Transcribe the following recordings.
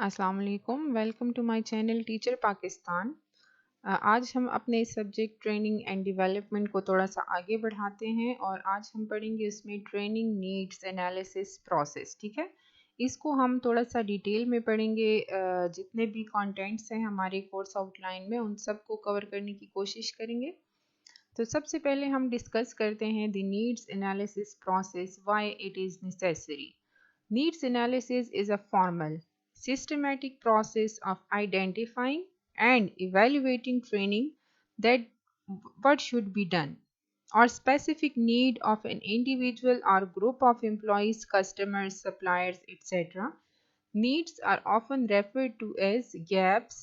अस्सलाम वालेकुम, welcome to my channel teacher Pakistan. आज हम अपने सब्जेक्ट ट्रेनिंग एंड डेवलपमेंट को थोड़ा सा आगे बढ़ाते हैं और आज हम पढ़ेंगे इसमें ट्रेनिंग नीड्स एनालिसिस प्रोसेस। ठीक है, इसको हम थोड़ा सा डिटेल में पढ़ेंगे। जितने भी कंटेंट्स हैं हमारे कोर्स आउटलाइन में उन सबको कवर करने की कोशिश करेंगे। तो सबसे पहले हम डिस्कस करते हैं the needs analysis process, why it is necessary. Needs analysis is a formal, systematic process of identifying and evaluating training that what should be done or specific need of an individual or group of employees, customers, suppliers, etc. Needs are often referred to as gaps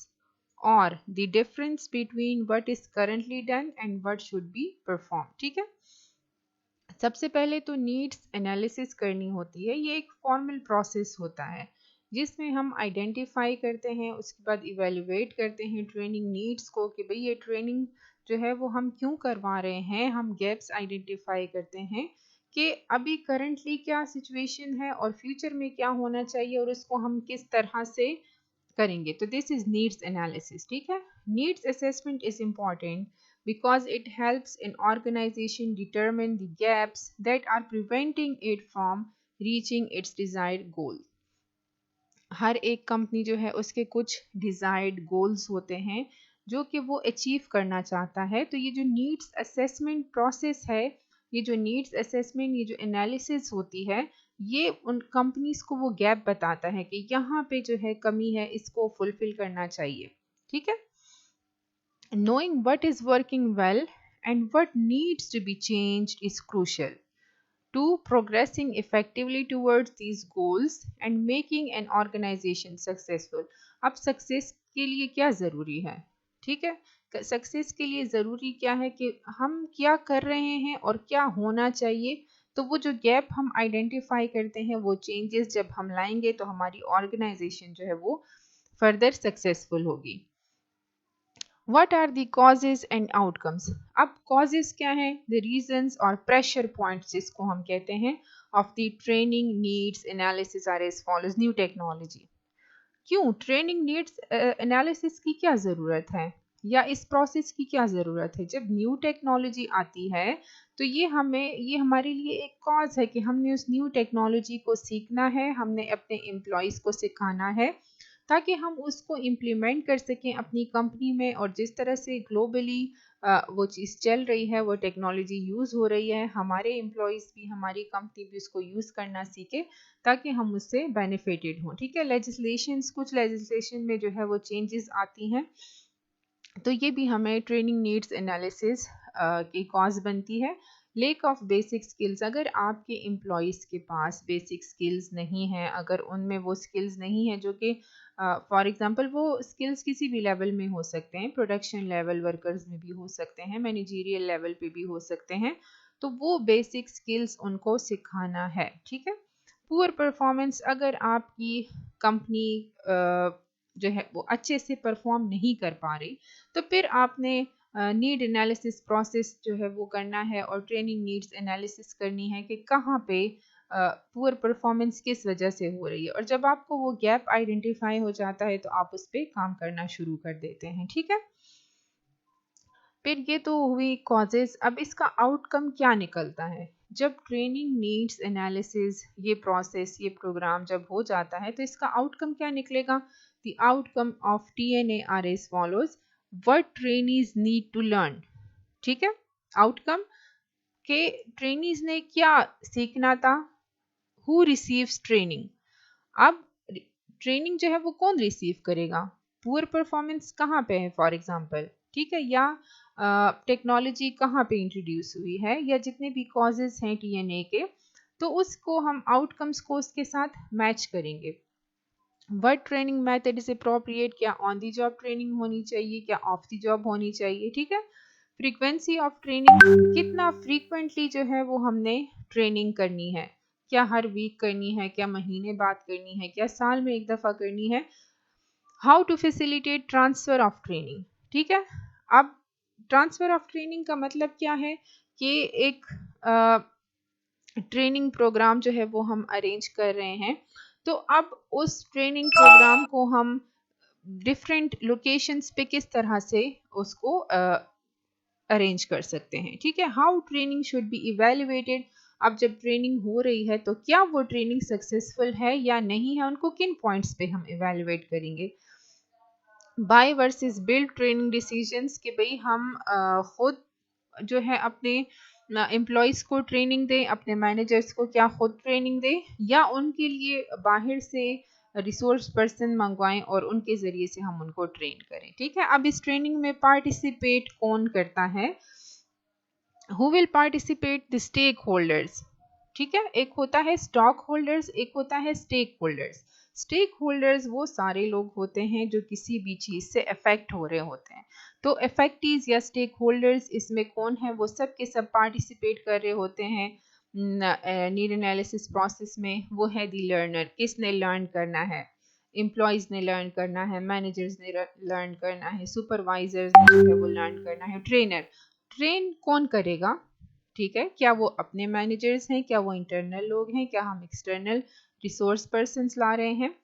or the difference between what is currently done and what should be performed. ठीक है, सबसे पहले तो needs analysis करनी होती है। ये एक फॉर्मल प्रोसेस होता है जिसमें हम आइडेंटिफाई करते हैं, उसके बाद इवेलुएट करते हैं ट्रेनिंग नीड्स को कि भाई ये ट्रेनिंग जो है वो हम क्यों करवा रहे हैं। हम गैप्स आइडेंटिफाई करते हैं कि अभी करंटली क्या सिचुएशन है और फ्यूचर में क्या होना चाहिए और उसको हम किस तरह से करेंगे। तो दिस इज नीड्स एनालिसिस। ठीक है, needs assessment is important because it helps an organization determine the gaps that are preventing it from reaching its desired goal. हर एक कंपनी जो है उसके कुछ डिजायर्ड गोल्स होते हैं जो कि वो अचीव करना चाहता है। तो ये जो नीड्स असेसमेंट प्रोसेस है, ये जो नीड्स असेसमेंट, ये जो एनालिसिस होती है, ये उन कंपनीज को वो गैप बताता है कि यहाँ पे जो है कमी है, इसको फुलफिल करना चाहिए। ठीक है, knowing what is working well and what needs to be changed is crucial to progressing effectively towards these goals and making an organization successful. अब सक्सेस के लिए क्या ज़रूरी है? ठीक है, सक्सेस के लिए ज़रूरी क्या है कि हम क्या कर रहे हैं और क्या होना चाहिए। तो वो जो गैप हम आइडेंटिफाई करते हैं, वो चेंजेस जब हम लाएंगे तो हमारी ऑर्गेनाइजेशन जो है वो फर्दर सक्सेसफुल होगी। What are the causes and outcomes? अब causes क्या हैं? The reasons और pressure points जिसको हम कहते हैं of the training needs analysis are as follows. New technology. क्यों ट्रेनिंग नीड्स एनालिसिस की क्या ज़रूरत है या इस प्रोसेस की क्या ज़रूरत है? जब न्यू टेक्नोलॉजी आती है तो ये हमारे लिए एक कॉज है कि हमने उस न्यू टेक्नोलॉजी को सीखना है, हमने अपने एम्प्लॉयज़ को सिखाना है ताकि हम उसको इम्प्लीमेंट कर सकें अपनी कंपनी में। और जिस तरह से ग्लोबली वो चीज़ चल रही है, वो टेक्नोलॉजी यूज़ हो रही है, हमारे एम्प्लॉयज़ भी, हमारी कंपनी भी उसको यूज़ करना सीखे ताकि हम उससे बेनिफिटेड हों। ठीक है, लेजिस्लेशंस, कुछ लेजिस्लेशन में जो है वो चेंजेस आती हैं, तो ये भी हमें ट्रेनिंग नीड्स एनालिसिस की कॉज बनती है। लेक ऑफ बेसिक स्किल्स, अगर आपके एम्प्लॉयज़ के पास बेसिक स्किल्स नहीं हैं, अगर उनमें वो स्किल्स नहीं है जो कि फॉर एग्जांपल वो स्किल्स किसी भी लेवल में हो सकते हैं, प्रोडक्शन लेवल वर्कर्स में भी हो सकते हैं, मैनेजरियल लेवल पे भी हो सकते हैं, तो वो बेसिक स्किल्स उनको सिखाना है। ठीक है, पुअर परफॉर्मेंस, अगर आपकी कंपनी जो है वो अच्छे से परफॉर्म नहीं कर पा रही तो फिर आपने नीड एनालिसिस प्रोसेस जो है वो करना है और ट्रेनिंग नीड्स एनालिसिस करनी है कि कहाँ पे पुअर परफॉर्मेंस किस वजह से हो रही है। और जब आपको वो गैप आइडेंटिफाई हो जाता है तो आप उस पर काम करना शुरू कर देते हैं। ठीक है, फिर ये तो हुई कॉजेज। अब इसका आउटकम क्या निकलता है? जब ट्रेनिंग नीड्स एनालिसिस, ये प्रोसेस, ये प्रोग्राम जब हो जाता है तो इसका आउटकम क्या निकलेगा? The outcome of TNA are as follows, what trainees need to learn. ठीक है, आउटकम के ट्रेनीज ने क्या सीखना था, हु रिसीव्स ट्रेनिंग। अब ट्रेनिंग जो है वो कौन रिसीव करेगा? पुअर परफॉर्मेंस कहाँ पे है फॉर एग्जांपल, ठीक है, या टेक्नोलॉजी कहाँ पे इंट्रोड्यूस हुई है, या जितने भी कॉजेज हैं TNA के, तो उसको हम आउटकम्स को उसके साथ मैच करेंगे। What training method is appropriate, क्या ऑन दी जॉब ट्रेनिंग होनी चाहिए, क्या ऑफ दी जॉब होनी चाहिए। ठीक है, फ्रीक्वेंसी ऑफ ट्रेनिंग, कितना फ्रीक्वेंटली जो है वो हमने ट्रेनिंग करनी है, क्या हर वीक करनी है, क्या महीने बाद करनी है, क्या साल में एक दफ़ा करनी है। How to facilitate transfer of training. ठीक है, अब ट्रांसफ़र ऑफ ट्रेनिंग का मतलब क्या है कि एक ट्रेनिंग प्रोग्राम जो है वो हम अरेंज कर रहे हैं, तो अब उस ट्रेनिंग प्रोग्राम को हम डिफरेंट लोकेशंस पे किस तरह से उसको अरेंज कर सकते हैं। ठीक है, how training should be evaluated. अब जब ट्रेनिंग हो रही है तो क्या वो ट्रेनिंग सक्सेसफुल है या नहीं है, उनको किन पॉइंट्स पे हम इवेल्युएट करेंगे। Buy versus build training decisions कि भाई हम खुद जो है अपने एम्प्लॉयज़ को ट्रेनिंग दें, अपने मैनेजर्स को क्या खुद ट्रेनिंग दें या उनके लिए बाहर से रिसोर्स पर्सन मंगवाएं और उनके ज़रिए से हम उनको ट्रेन करें। ठीक है, अब इस ट्रेनिंग में पार्टिसिपेट कौन करता है, who will participate, the stakeholders. ठीक है, एक होता है स्टॉक होल्डर्स, एक होता है स्टेक होल्डर्स। स्टेक होल्डर्स वो सारे लोग होते हैं जो किसी भी चीज़ से अफेक्ट हो रहे होते हैं। तो अफेक्टीज या स्टेक होल्डर्स इसमें कौन है, वो सब के सब पार्टिसिपेट कर रहे होते हैं नीड एनालिसिस प्रोसेस में। वो है दी लर्नर, किसने लर्न करना है, एम्प्लॉयज़ ने लर्न करना है, मैनेजर्स ने लर्न करना है, सुपरवाइजर्स ने जो है वो लर्न करना है, ट्रेनर। ट्रेन कौन करेगा, ठीक है, क्या वो अपने मैनेजर्स हैं, क्या वो इंटरनल लोग हैं, क्या हम एक्सटर्नल रिसोर्स पर्सन्स ला रहे हैं।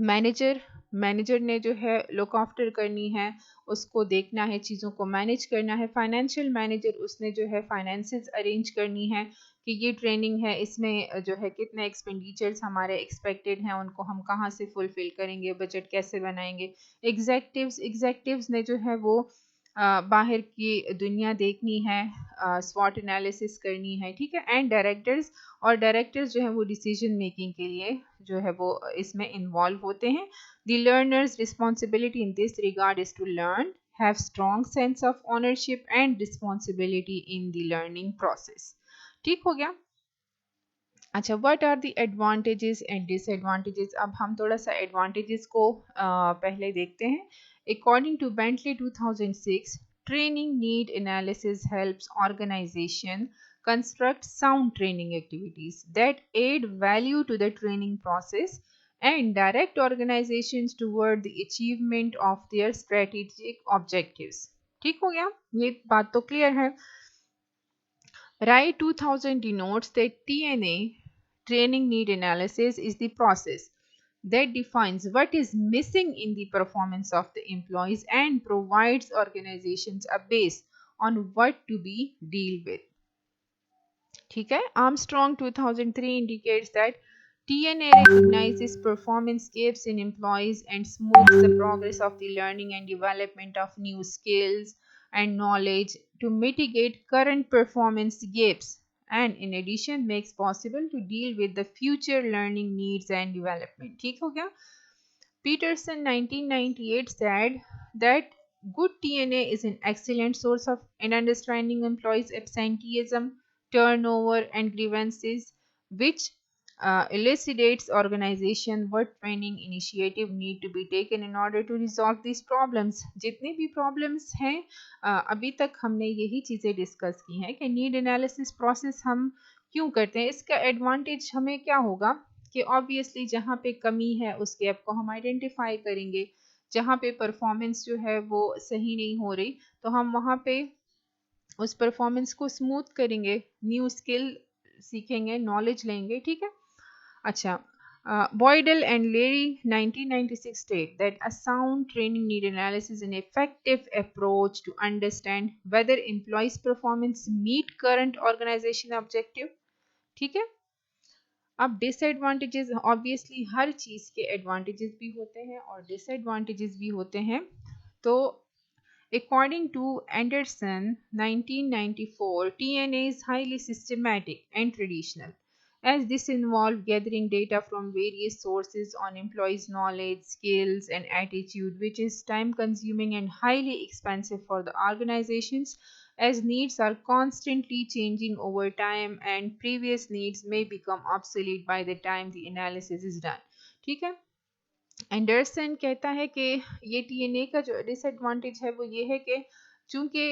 मैनेजर ने जो है लुक आफ्टर करनी है, उसको देखना है, चीज़ों को मैनेज करना है। फाइनेंशियल मैनेजर, उसने जो है फाइनेंसेस अरेंज करनी है कि ये ट्रेनिंग है, इसमें जो है कितने एक्सपेंडिचर्स हमारे एक्सपेक्टेड हैं, उनको हम कहाँ से फुलफिल करेंगे, बजट कैसे बनाएंगे। एग्जेक्टिव्स ने जो है वो बाहर की दुनिया देखनी है, स्वॉट एनालिसिस करनी है। ठीक है, एंड डायरेक्टर्स जो है वो डिसीजन मेकिंग के लिए जो है वो इसमें इन्वॉल्व होते हैं। The learners responsibility in this regard is to learn, have strong sense of ownership and responsibility in the learning process. ठीक हो गया। अच्छा, what are the advantages and disadvantages. अब हम थोड़ा सा एडवांटेजेस को पहले देखते हैं। According to Bentley 2006, training need analysis helps organisation construct sound training activities that aid value to the training process and direct organizations toward the achievement of their strategic objectives। ठीक हो गया, ये बात तो क्लियर है। RIE 2000 denotes that TNA, training need analysis, is the process that defines what is missing in the performance of the employees and provides organizations a base on what to be deal with। ठीक है, Armstrong 2003 indicates that TNA recognizes performance gaps in employees and smooths the progress of the learning and development of new skills and knowledge to mitigate current performance gaps, and in addition makes possible to deal with the future learning needs and development। ठीक हो गया। Peterson 1998 said that good TNA is an excellent source of in understanding employees' absenteeism, turnover, and grievances, which elucidates organization what training initiative need to be taken in order to resolve these problems। जितने भी problems हैं अभी तक हमने यही चीज़ें discuss की हैं कि नीड एनालिसिस प्रोसेस हम क्यों करते हैं। इसका एडवांटेज हमें क्या होगा कि ऑब्वियसली जहाँ पे कमी है उस गैप को हम आइडेंटिफाई करेंगे, जहाँ पे परफॉर्मेंस जो है वो सही नहीं हो रही तो हम वहाँ पे उस परफॉर्मेंस को स्मूथ करेंगे, न्यू स्किल सीखेंगे, नॉलेज लेंगे। ठीक है। अच्छा, Boydell and Leary 1996 state that a sound training need analysis is an effective approach to understand whether employees' performance meet current organization objective। ठीक है। अब डिसएडवांटेजेस, ऑब्वियसली हर चीज़ के एडवांटेजेस भी होते हैं और डिसएडवांटेजेस भी होते हैं। तो according to Anderson 1994, TNA is highly systematic and traditional, as this involved gathering data from various sources on employees' knowledge, skills, and attitude, which is time consuming and highly expensive for the organizations, as needs are constantly changing over time and previous needs may become obsolete by the time the analysis is done। ठीक है। Anderson कहता है कि ये TNA का जो disadvantage है वो ये है कि चूंकि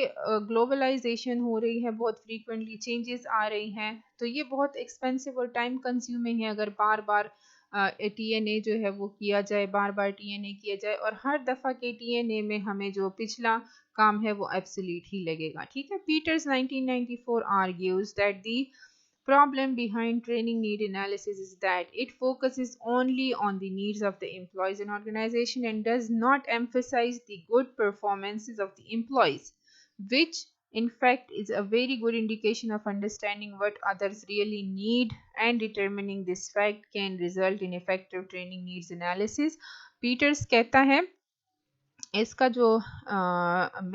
ग्लोबलाइजेशन हो रही है, बहुत फ्रीक्वेंटली चेंजेस आ रही हैं, तो ये बहुत एक्सपेंसिव और टाइम कंज्यूमिंग है अगर बार बार टीएनए जो है वो किया जाए, बार बार टीएनए किया जाए और हर दफ़ा के टीएनए में हमें जो पिछला काम है वो एब्सोल्यूट ही लगेगा। ठीक है। Peters 1994 argues that the Problem behind training need analysis is that it focuses only on the needs of the employees and organization and does not emphasize the good performances of the employees, which in fact is a very good indication of understanding what others really need, and determining this fact can result in effective training needs analysis. Peters कहता है इसका जो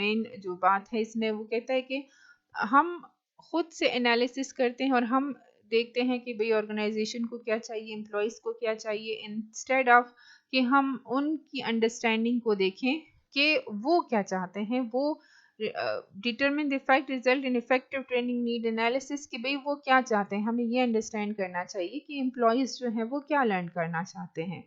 main जो बात है इसमें, वो कहता है कि हम खुद से एनालिसिस करते हैं और हम देखते हैं कि भाई ऑर्गेनाइजेशन को क्या चाहिए, एम्प्लॉयज़ को क्या चाहिए, इंस्टेड ऑफ कि हम उनकी अंडरस्टैंडिंग को देखें कि वो क्या चाहते हैं। वो determine the fact result in effective training need analysis कि भाई वो क्या चाहते हैं। हमें ये अंडरस्टैंड करना चाहिए कि एम्प्लॉयज़ जो हैं वो क्या लर्न करना चाहते हैं।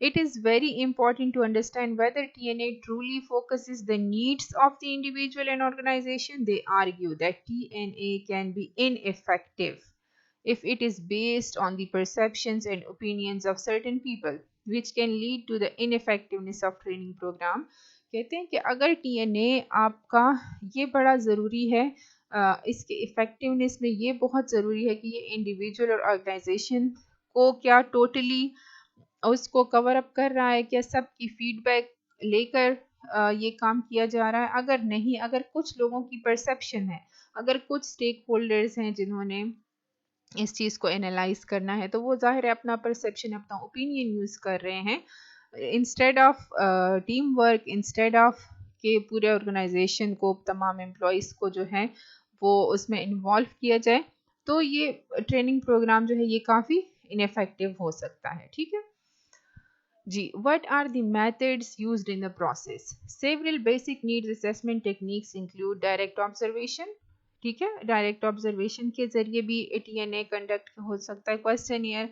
It is very important to understand whether TNA truly focuses the needs of the individual and organization. They argue that TNA can be ineffective if it is based on the perceptions and opinions of certain people, which can lead to the ineffectiveness of training program. कहते हैं कि अगर TNA आपका ये बड़ा ज़रूरी है, इसके इफ़ेक्टिवनेस में ये बहुत ज़रूरी है कि ये इंडिविजुअल और ऑर्गेनाइजेशन को क्या टोटली उसको कवर अप कर रहा है, क्या सबकी फीडबैक लेकर ये काम किया जा रहा है। अगर नहीं, अगर कुछ लोगों की परसेप्शन है, अगर कुछ स्टेक होल्डर्स हैं जिन्होंने इस चीज़ को एनालाइज करना है, तो वो ज़ाहिर है अपना परसेप्शन, अपना ओपिनियन यूज़ कर रहे हैं instead of team work, instead of के पूरे ऑर्गेनाइजेशन को, तमाम एम्प्लॉयज़ को जो है वो उसमें इन्वॉल्व किया जाए, तो ये ट्रेनिंग प्रोग्राम जो है ये काफ़ी इनफेक्टिव हो सकता है। ठीक है जी, what are the methods used in the process? Several basic needs assessment techniques include direct observation. ठीक है, डायरेक्ट ऑब्जर्वेशन के जरिए भी TNA कंडक्ट हो सकता है। क्वेश्चनियर,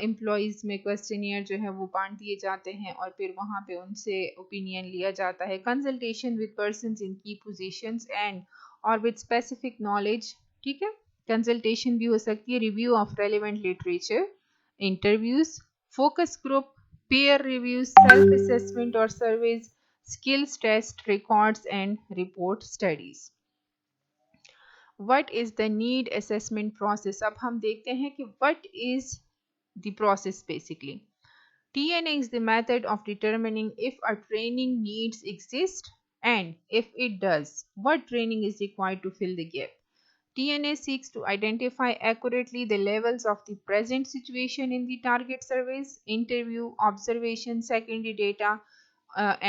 एम्प्लॉयज़ में क्वेश्चनियर जो है वो बांट दिए जाते हैं और फिर वहाँ पे उनसे ओपिनियन लिया जाता है। कंसल्टेशन विद पर्सन्स इन की पोजीशंस एंड और विद स्पेसिफिक नॉलेज। ठीक है, कंसल्टेशन भी हो सकती है। Review of relevant literature, interviews, focus group, peer reviews, self-assessment or surveys, skills test, records and report studies. What is the need assessment process? अब हम देखते हैं कि what is the process basically. TNA is the method of determining if a training needs exist, and if it does, what training is required to fill the gap. TNA seeks to identify accurately the levels of the present situation in the target surveys, interview, observation, secondary data,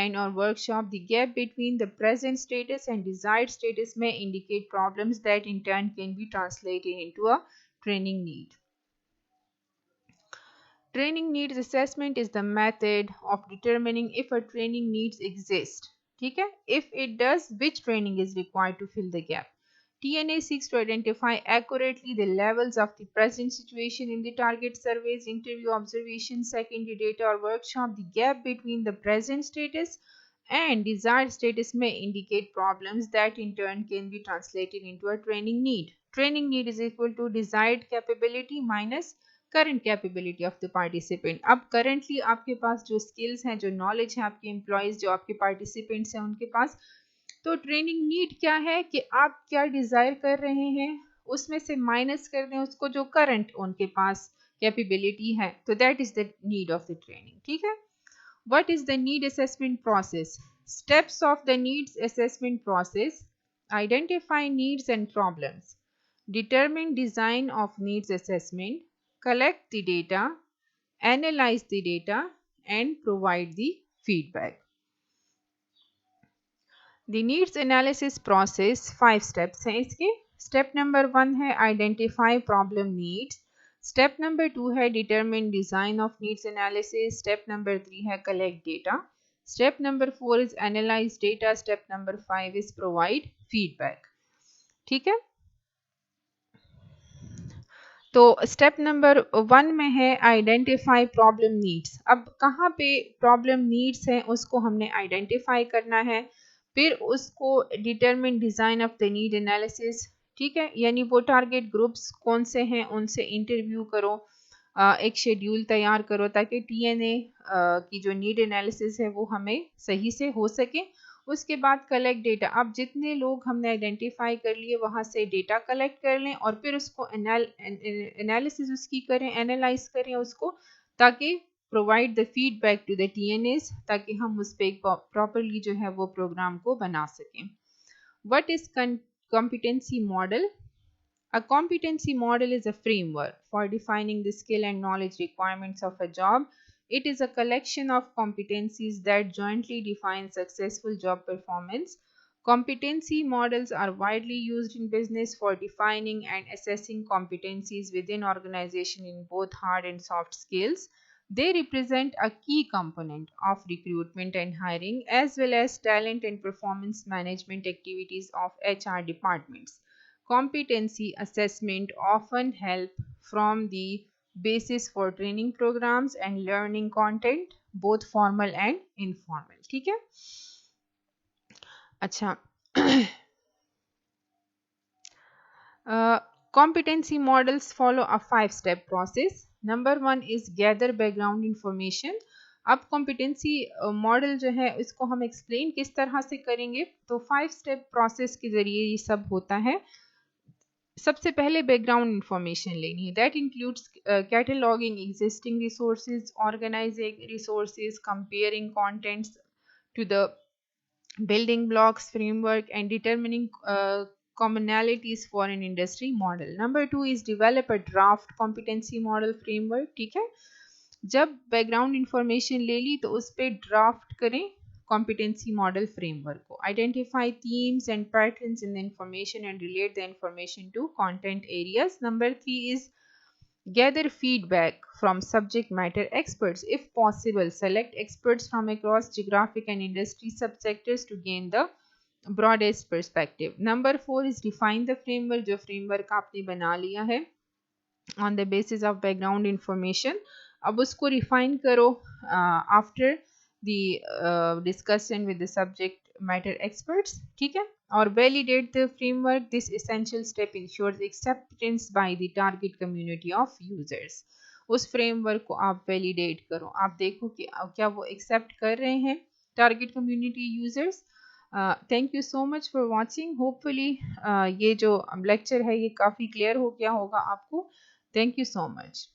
and or workshop. The gap between the present status and desired status may indicate problems that in turn can be translated into a training need. Training needs assessment is the method of determining if a training needs exist. ठीक है? If it does, which training is required to fill the gap. TNA seeks to identify accurately the levels of the present situation in the target surveys, interview, observation, secondary data or workshop. The gap between the present status and desired status may indicate problems that in turn can be translated into a training need. Training need is equal to desired capability minus current capability of the participant. अब currently आपके पास जो skills हैं, जो knowledge है आपके employees, जो आपके participants हैं उनके पास, तो ट्रेनिंग नीड क्या है कि आप क्या डिज़ायर कर रहे हैं, उसमें से माइनस कर दें उसको जो करंट उनके पास कैपेबिलिटी है, तो that is the need of the training. ठीक है, what is the need assessment process? Steps of the needs assessment process: identify needs and problems, determine design of needs assessment, collect the data, analyze the data, and provide the feedback. The needs analysis process 5 steps हैं इसके। Step number 1 है identify problem needs. Step number 2 है determine design of needs analysis. Step number 3 है collect data. Step number 4 is analyze data. Step number 5 is provide feedback. ठीक है, तो step number 1 में है आइडेंटिफाई प्रॉब्लम नीड्स। अब कहाँ पे प्रॉब्लम नीड्स हैं उसको हमने आइडेंटिफाई करना है, फिर उसको determine design of the need analysis. ठीक है, यानी वो टारगेट ग्रुप्स कौन से हैं उनसे इंटरव्यू करो, एक शेड्यूल तैयार करो ताकि TNA की जो नीड एनालिसिस है वो हमें सही से हो सके। उसके बाद कलेक्ट डेटा। अब जितने लोग हमने आइडेंटिफाई कर लिए वहाँ से डेटा कलेक्ट कर लें और फिर उसको एनालिसिस उसकी करें, एनालाइज करें उसको, ताकि provide the feedback to the TNS, ताकि हम उस पर प्रॉपरली जो है वो प्रोग्राम को बना सकें। What is competency model? A competency model is a framework for defining the skill and knowledge requirements of a job. It is a collection of competencies that jointly define successful job performance. Competency models are widely used in business for defining and assessing competencies within organization in both hard and soft skills. They represent a key component of recruitment and hiring, as well as talent and performance management activities of HR departments. Competency assessment often help from the basis for training programs and learning content, both formal and informal. ठीक है? अच्छा. Competency models follow a 5-step process. Number 1 is gather background information. अब competency model जो है इसको हम explain किस तरह से करेंगे, तो 5-स्टेप प्रोसेस के जरिए ये सब होता है। सबसे पहले बैकग्राउंड इंफॉर्मेशन लेनी है, that includes cataloguing existing resources, organising resources, comparing contents to the building blocks framework, and determining commonalities for an industry model. Number 2 is develop a draft competency model framework. ठीक है, जब background information ले ली तो उस पर draft करें competency model framework को. Identify themes and patterns in the information and relate the information to content areas. Number 3 is gather feedback from subject matter experts. If possible, select experts from across geographic and industry subsectors to gain the broadest perspective. Number 4 is define the framework. जो framework आपने बना लिया है on the basis of background information, अब उसको refine करो after the discussion with the subject matter experts. ठीक है, और validate the framework. This essential step ensures acceptance by the target community of users. उस framework को आप validate करो, आप देखो कि क्या वो accept कर रहे हैं target community users. Thank you so much for watching. Hopefully ये जो lecture है ये काफ़ी clear हो गया होगा आपको. Thank you so much.